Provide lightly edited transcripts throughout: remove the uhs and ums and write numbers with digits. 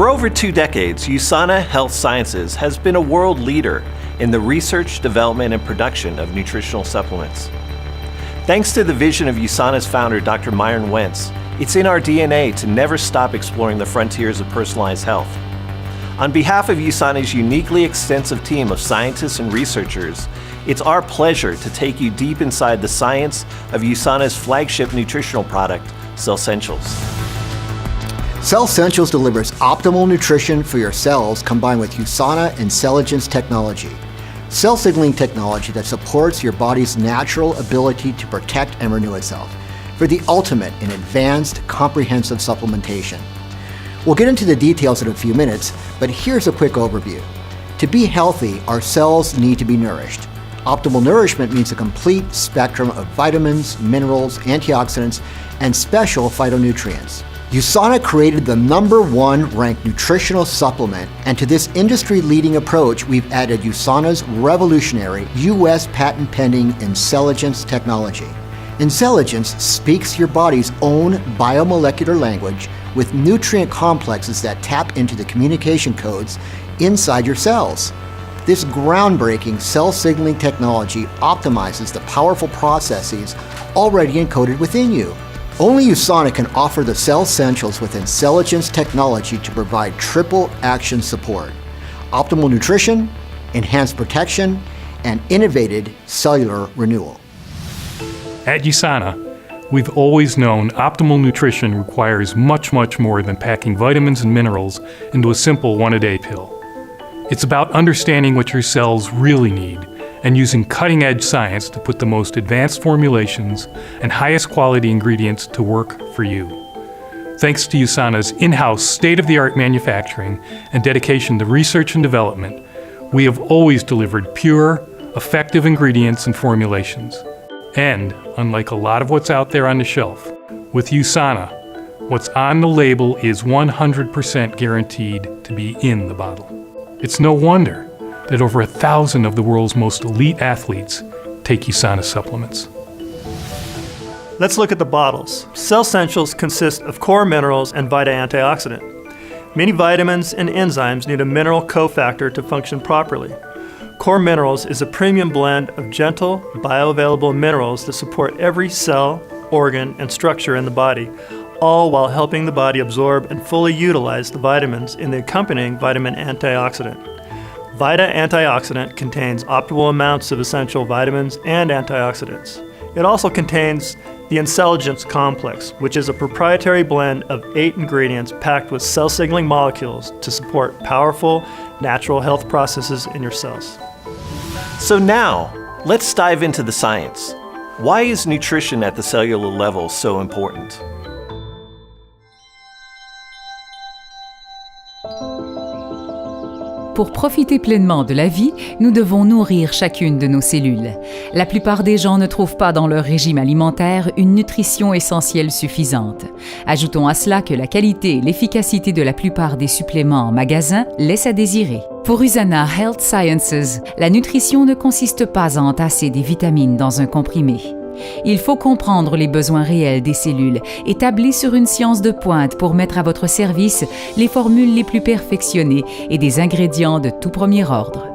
For over 2 decades, USANA Health Sciences has been a world leader in the research, development, and production of nutritional supplements. Thanks to the vision of USANA's founder, Dr. Myron Wentz, it's in our DNA to never stop exploring the frontiers of personalized health. On behalf of USANA's uniquely extensive team of scientists and researchers, it's our pleasure to take you deep inside the science of USANA's flagship nutritional product, Cellsentials. Cellsentials delivers optimal nutrition for your cells combined with USANA Intelligence technology, cell signaling technology that supports your body's natural ability to protect and renew itself, for the ultimate in advanced, comprehensive supplementation. We'll get into the details in a few minutes, but here's a quick overview. To be healthy, our cells need to be nourished. Optimal nourishment means a complete spectrum of vitamins, minerals, antioxidants, and special phytonutrients. USANA created the #1 ranked nutritional supplement, and to this industry-leading approach, we've added USANA's revolutionary U.S. patent-pending Intelligence technology. Intelligence speaks your body's own biomolecular language with nutrient complexes that tap into the communication codes inside your cells. This groundbreaking cell signaling technology optimizes the powerful processes already encoded within you. Only USANA can offer the Cellsentials with Intelligence technology to provide triple action support: optimal nutrition, enhanced protection, and innovative cellular renewal. At USANA, we've always known optimal nutrition requires much more than packing vitamins and minerals into a simple one-a-day pill. It's about understanding what your cells really need and using cutting-edge science to put the most advanced formulations and highest quality ingredients to work for you. Thanks to USANA's in-house state-of-the-art manufacturing and dedication to research and development, we have always delivered pure, effective ingredients and formulations. And, unlike a lot of what's out there on the shelf, with USANA, what's on the label is 100% guaranteed to be in the bottle. It's no wonder that over 1,000 of the world's most elite athletes take USANA supplements. Let's look at the bottles. Cellsentials consist of core minerals and Vita antioxidant. Many vitamins and enzymes need a mineral cofactor to function properly. Core Minerals is a premium blend of gentle, bioavailable minerals that support every cell, organ, and structure in the body, all while helping the body absorb and fully utilize the vitamins in the accompanying vitamin antioxidant. Vita antioxidant contains optimal amounts of essential vitamins and antioxidants. It also contains the Intelligence complex, which is a proprietary blend of 8 ingredients packed with cell signaling molecules to support powerful, natural health processes in your cells. So now, let's dive into the science. Why is nutrition at the cellular level so important? Pour profiter pleinement de la vie, nous devons nourrir chacune de nos cellules. La plupart des gens ne trouvent pas dans leur régime alimentaire une nutrition essentielle suffisante. Ajoutons à cela que la qualité et l'efficacité de la plupart des suppléments en magasin laissent à désirer. Pour USANA Health Sciences, la nutrition ne consiste pas à entasser des vitamines dans un comprimé. Il faut comprendre les besoins réels des cellules, établis sur une science de pointe pour mettre à votre service les formules les plus perfectionnées et des ingrédients de tout premier ordre.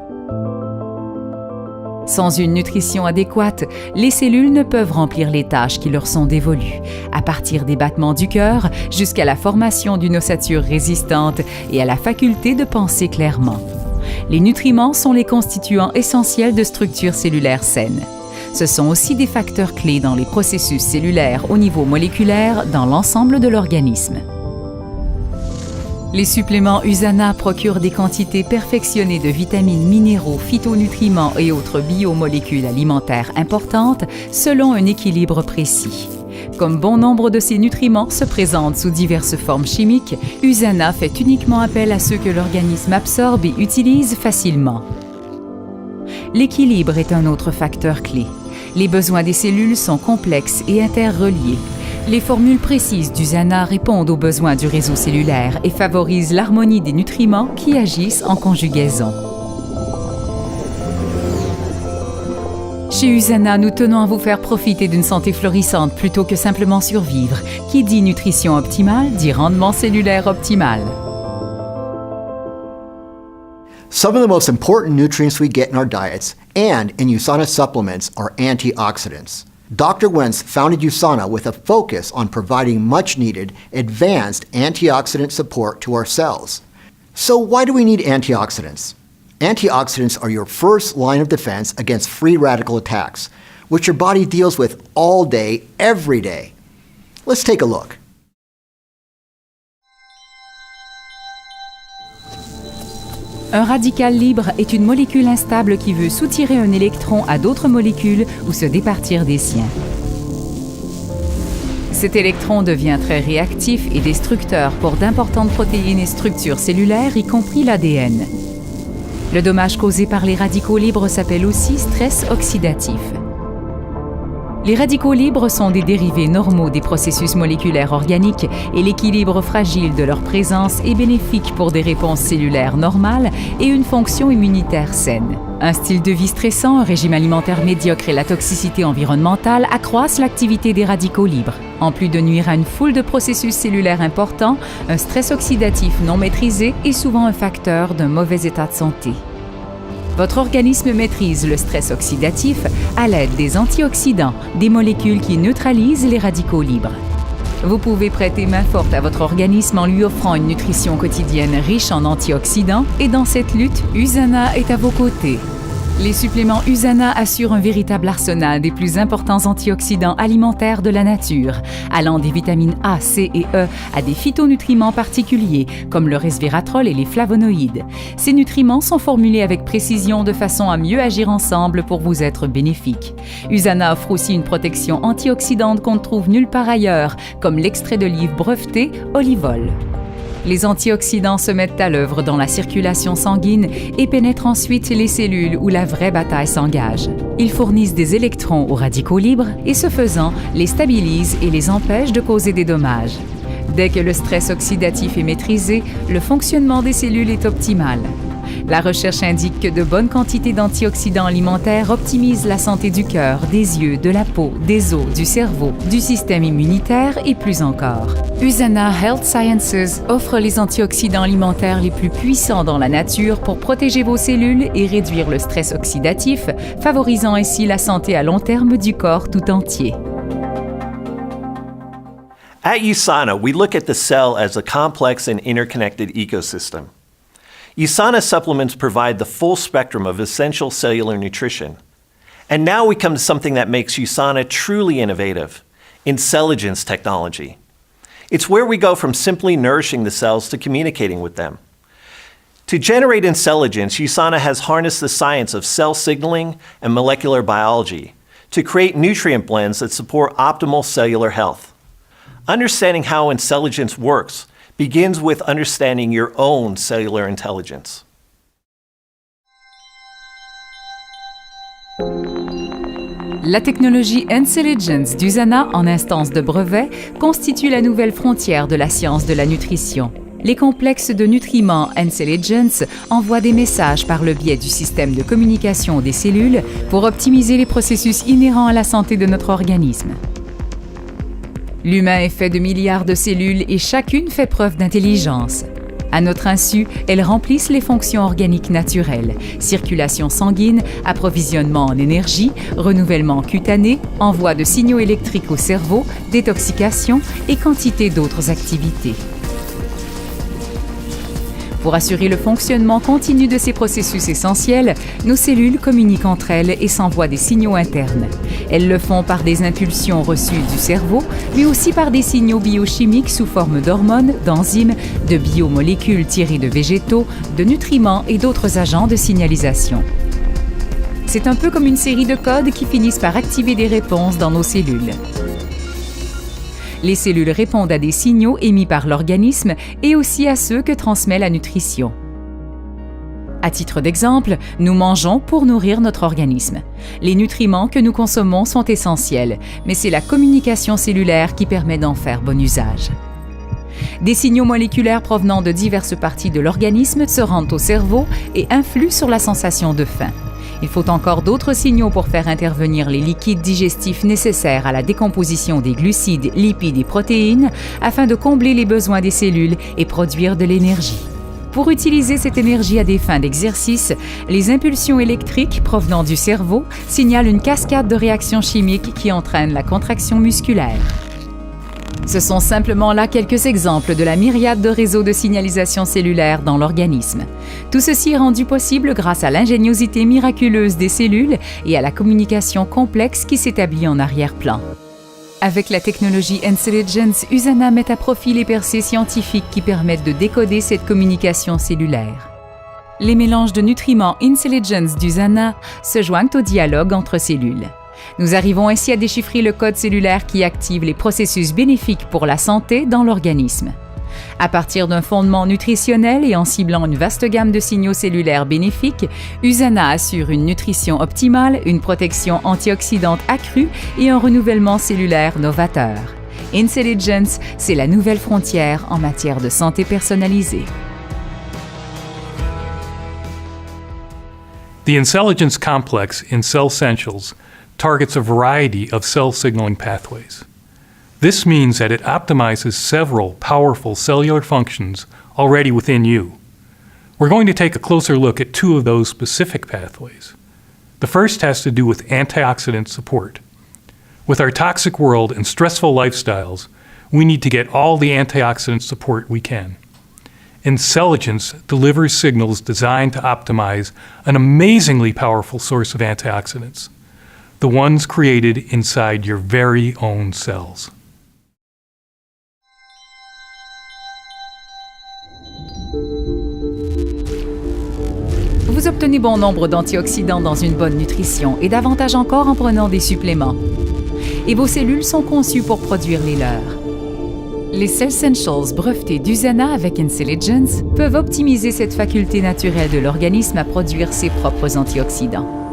Sans une nutrition adéquate, les cellules ne peuvent remplir les tâches qui leur sont dévolues, à partir des battements du cœur jusqu'à la formation d'une ossature résistante et à la faculté de penser clairement. Les nutriments sont les constituants essentiels de structures cellulaires saines. Ce sont aussi des facteurs clés dans les processus cellulaires au niveau moléculaire dans l'ensemble de l'organisme. Les suppléments USANA procurent des quantités perfectionnées de vitamines, minéraux, phytonutriments et autres biomolécules alimentaires importantes selon un équilibre précis. Comme bon nombre de ces nutriments se présentent sous diverses formes chimiques, USANA fait uniquement appel à ceux que l'organisme absorbe et utilise facilement. L'équilibre est un autre facteur clé. Les besoins des cellules sont complexes et interreliés. Les formules précises d'USANA répondent aux besoins du réseau cellulaire et favorisent l'harmonie des nutriments qui agissent en conjugaison. Chez USANA, nous tenons à vous faire profiter d'une santé florissante plutôt que simplement survivre. Qui dit nutrition optimale, dit rendement cellulaire optimal. Some of the most important nutrients we get in our diets and in USANA supplements are antioxidants. Dr. Wentz founded USANA with a focus on providing much-needed advanced antioxidant support to our cells. So why do we need antioxidants? Antioxidants are your first line of defense against free radical attacks, which your body deals with all day, every day. Let's take a look. Un radical libre est une molécule instable qui veut soutirer un électron à d'autres molécules ou se départir des siens. Cet électron devient très réactif et destructeur pour d'importantes protéines et structures cellulaires, y compris l'ADN. Le dommage causé par les radicaux libres s'appelle aussi stress oxydatif. Les radicaux libres sont des dérivés normaux des processus moléculaires organiques et l'équilibre fragile de leur présence est bénéfique pour des réponses cellulaires normales et une fonction immunitaire saine. Un style de vie stressant, un régime alimentaire médiocre et la toxicité environnementale accroissent l'activité des radicaux libres. En plus de nuire à une foule de processus cellulaires importants, un stress oxydatif non maîtrisé est souvent un facteur d'un mauvais état de santé. Votre organisme maîtrise le stress oxydatif à l'aide des antioxydants, des molécules qui neutralisent les radicaux libres. Vous pouvez prêter main forte à votre organisme en lui offrant une nutrition quotidienne riche en antioxydants et dans cette lutte, USANA est à vos côtés. Les suppléments USANA assurent un véritable arsenal des plus importants antioxydants alimentaires de la nature, allant des vitamines A, C et E à des phytonutriments particuliers, comme le resveratrol et les flavonoïdes. Ces nutriments sont formulés avec précision de façon à mieux agir ensemble pour vous être bénéfiques. USANA offre aussi une protection antioxydante qu'on ne trouve nulle part ailleurs, comme l'extrait d'olive breveté Olivol. Les antioxydants se mettent à l'œuvre dans la circulation sanguine et pénètrent ensuite les cellules où la vraie bataille s'engage. Ils fournissent des électrons aux radicaux libres et, ce faisant, les stabilisent et les empêchent de causer des dommages. Dès que le stress oxydatif est maîtrisé, le fonctionnement des cellules est optimal. La recherche indique que de bonnes quantités d'antioxydants alimentaires optimisent la santé du cœur, des yeux, de la peau, des os, du cerveau, du système immunitaire et plus encore. USANA Health Sciences offre les antioxydants alimentaires les plus puissants dans la nature pour protéger vos cellules et réduire le stress oxydatif, favorisant ainsi la santé à long terme du corps tout entier. At USANA, we look at the cell as a complex and interconnected ecosystem. USANA supplements provide the full spectrum of essential cellular nutrition. And now we come to something that makes USANA truly innovative, Incelligence technology. It's where we go from simply nourishing the cells to communicating with them. To generate Incelligence, USANA has harnessed the science of cell signaling and molecular biology to create nutrient blends that support optimal cellular health. Understanding how Incelligence works begins with understanding your own cellular intelligence. La technologie Incelligence d'USANA en instance de brevet constitue la nouvelle frontière de la science de la nutrition. Les complexes de nutriments Incelligence envoient des messages par le biais du système de communication des cellules pour optimiser les processus inhérents à la santé de notre organisme. L'humain est fait de milliards de cellules et chacune fait preuve d'intelligence. À notre insu, elles remplissent les fonctions organiques naturelles: circulation sanguine, approvisionnement en énergie, renouvellement cutané, envoi de signaux électriques au cerveau, détoxication et quantité d'autres activités. Pour assurer le fonctionnement continu de ces processus essentiels, nos cellules communiquent entre elles et s'envoient des signaux internes. Elles le font par des impulsions reçues du cerveau, mais aussi par des signaux biochimiques sous forme d'hormones, d'enzymes, de biomolécules tirées de végétaux, de nutriments et d'autres agents de signalisation. C'est un peu comme une série de codes qui finissent par activer des réponses dans nos cellules. Les cellules répondent à des signaux émis par l'organisme et aussi à ceux que transmet la nutrition. À titre d'exemple, nous mangeons pour nourrir notre organisme. Les nutriments que nous consommons sont essentiels, mais c'est la communication cellulaire qui permet d'en faire bon usage. Des signaux moléculaires provenant de diverses parties de l'organisme se rendent au cerveau et influent sur la sensation de faim. Il faut encore d'autres signaux pour faire intervenir les liquides digestifs nécessaires à la décomposition des glucides, lipides et protéines afin de combler les besoins des cellules et produire de l'énergie. Pour utiliser cette énergie à des fins d'exercice, les impulsions électriques provenant du cerveau signalent une cascade de réactions chimiques qui entraînent la contraction musculaire. Ce sont simplement là quelques exemples de la myriade de réseaux de signalisation cellulaire dans l'organisme. Tout ceci est rendu possible grâce à l'ingéniosité miraculeuse des cellules et à la communication complexe qui s'établit en arrière-plan. Avec la technologie Intelligence, USANA met à profit les percées scientifiques qui permettent de décoder cette communication cellulaire. Les mélanges de nutriments Intelligence d'USANA se joignent au dialogue entre cellules. Nous arrivons ainsi à déchiffrer le code cellulaire qui active les processus bénéfiques pour la santé dans l'organisme. À partir d'un fondement nutritionnel et en ciblant une vaste gamme de signaux cellulaires bénéfiques, USANA assure une nutrition optimale, une protection antioxydante accrue et un renouvellement cellulaire novateur. Intelligence, c'est la nouvelle frontière en matière de santé personnalisée. The Intelligence Complex in Cell Essentials targets a variety of cell signaling pathways. This means that it optimizes several powerful cellular functions already within you. We're going to take a closer look at two of those specific pathways. The first has to do with antioxidant support. With our toxic world and stressful lifestyles, we need to get all the antioxidant support we can. Intelligence delivers signals designed to optimize an amazingly powerful source of antioxidants, the ones created inside your very own cells. Vous obtenez bon nombre d'antioxydants dans une bonne nutrition et davantage encore en prenant des suppléments. Et vos cellules sont conçues pour produire les leurs. Les Cell Essentials brevetés d'USANA avec Intelligence peuvent optimiser cette faculté naturelle de l'organisme à produire ses propres antioxydants.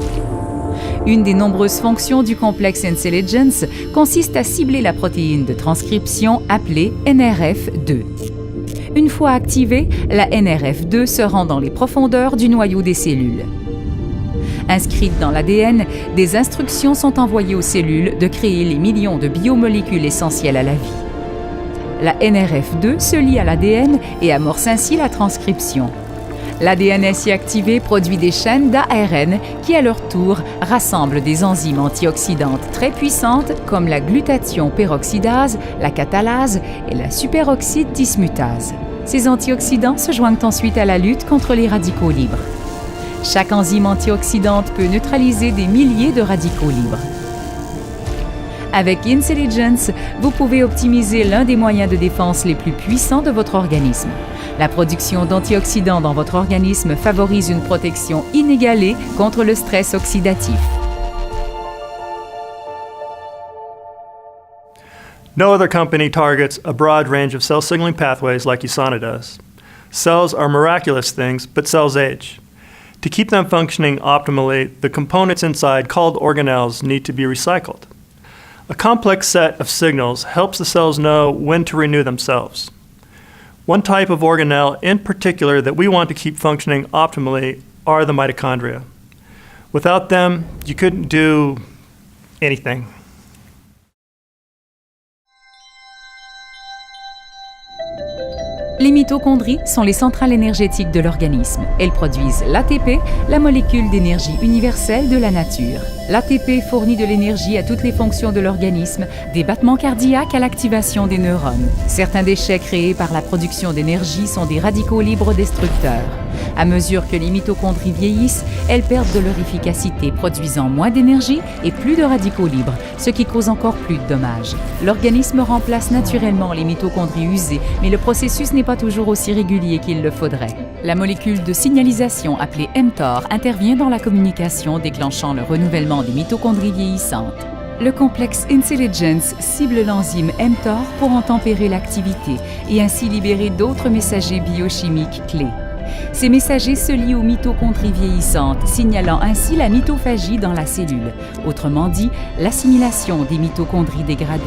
Une des nombreuses fonctions du complexe Intelligence consiste à cibler la protéine de transcription appelée NRF2. Une fois activée, la NRF2 se rend dans les profondeurs du noyau des cellules. Inscrites dans l'ADN, des instructions sont envoyées aux cellules de créer les millions de biomolécules essentielles à la vie. La NRF2 se lie à l'ADN et amorce ainsi la transcription. L'ADN ainsi activé produit des chaînes d'ARN qui, à leur tour, rassemblent des enzymes antioxydantes très puissantes comme la glutathion peroxydase, la catalase et la superoxyde dismutase. Ces antioxydants se joignent ensuite à la lutte contre les radicaux libres. Chaque enzyme antioxydante peut neutraliser des milliers de radicaux libres. Avec Intelligence, vous pouvez optimiser l'un des moyens de défense les plus puissants de votre organisme. La production d'antioxydants dans votre organisme favorise une protection inégalée contre le stress oxydatif. No other company targets a broad range of cell signaling pathways like USANA does. Cells are miraculous things, but cells age. To keep them functioning optimally, the components inside, called organelles, need to be recycled. A complex set of signals helps the cells know when to renew themselves. One type of organelle in particular that we want to keep functioning optimally are the mitochondria. Without them, you couldn't do anything. Les mitochondries sont les centrales énergétiques de l'organisme. Elles produisent l'ATP, la molécule d'énergie universelle de la nature. L'ATP fournit de l'énergie à toutes les fonctions de l'organisme, des battements cardiaques à l'activation des neurones. Certains déchets créés par la production d'énergie sont des radicaux libres destructeurs. À mesure que les mitochondries vieillissent, elles perdent de leur efficacité, produisant moins d'énergie et plus de radicaux libres, ce qui cause encore plus de dommages. L'organisme remplace naturellement les mitochondries usées, mais le processus n'est pas toujours aussi régulier qu'il le faudrait. La molécule de signalisation appelée mTOR intervient dans la communication, déclenchant le renouvellement des mitochondries vieillissantes. Le complexe Intelligence cible l'enzyme mTOR pour en tempérer l'activité et ainsi libérer d'autres messagers biochimiques clés. Ces messagers se lient aux mitochondries vieillissantes, signalant ainsi la mitophagie dans la cellule, autrement dit l'assimilation des mitochondries dégradées.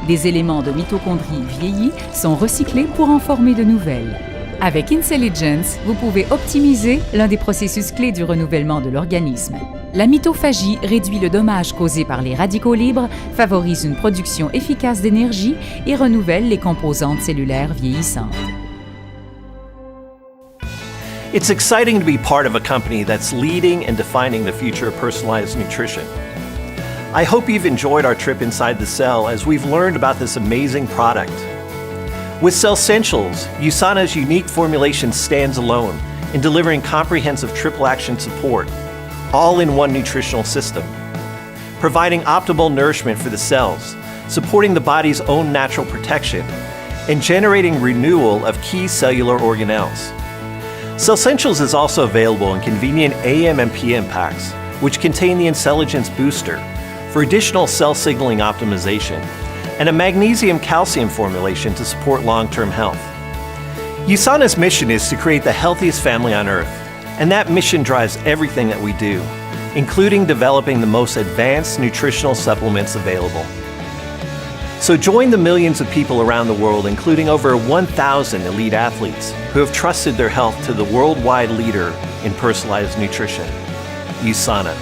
Des éléments de mitochondries vieillis sont recyclés pour en former de nouvelles. Avec Intelligence, vous pouvez optimiser l'un des processus clés du renouvellement de l'organisme. La mitophagie réduit le dommage causé par les radicaux libres, favorise une production efficace d'énergie et renouvelle les composantes cellulaires vieillissantes. It's exciting to be part of a company that's leading and defining the future of personalized nutrition. I hope you've enjoyed our trip inside the cell as we've learned about this amazing product. With Cellsentials, USANA's unique formulation stands alone in delivering comprehensive triple action support, all in one nutritional system, providing optimal nourishment for the cells, supporting the body's own natural protection, and generating renewal of key cellular organelles. Cellsentials is also available in convenient AM and PM packs, which contain the Intelligence Booster for additional cell signaling optimization, and a magnesium-calcium formulation to support long-term health. USANA's mission is to create the healthiest family on Earth, and that mission drives everything that we do, including developing the most advanced nutritional supplements available. So join the millions of people around the world, including over 1,000 elite athletes who have trusted their health to the worldwide leader in personalized nutrition, USANA.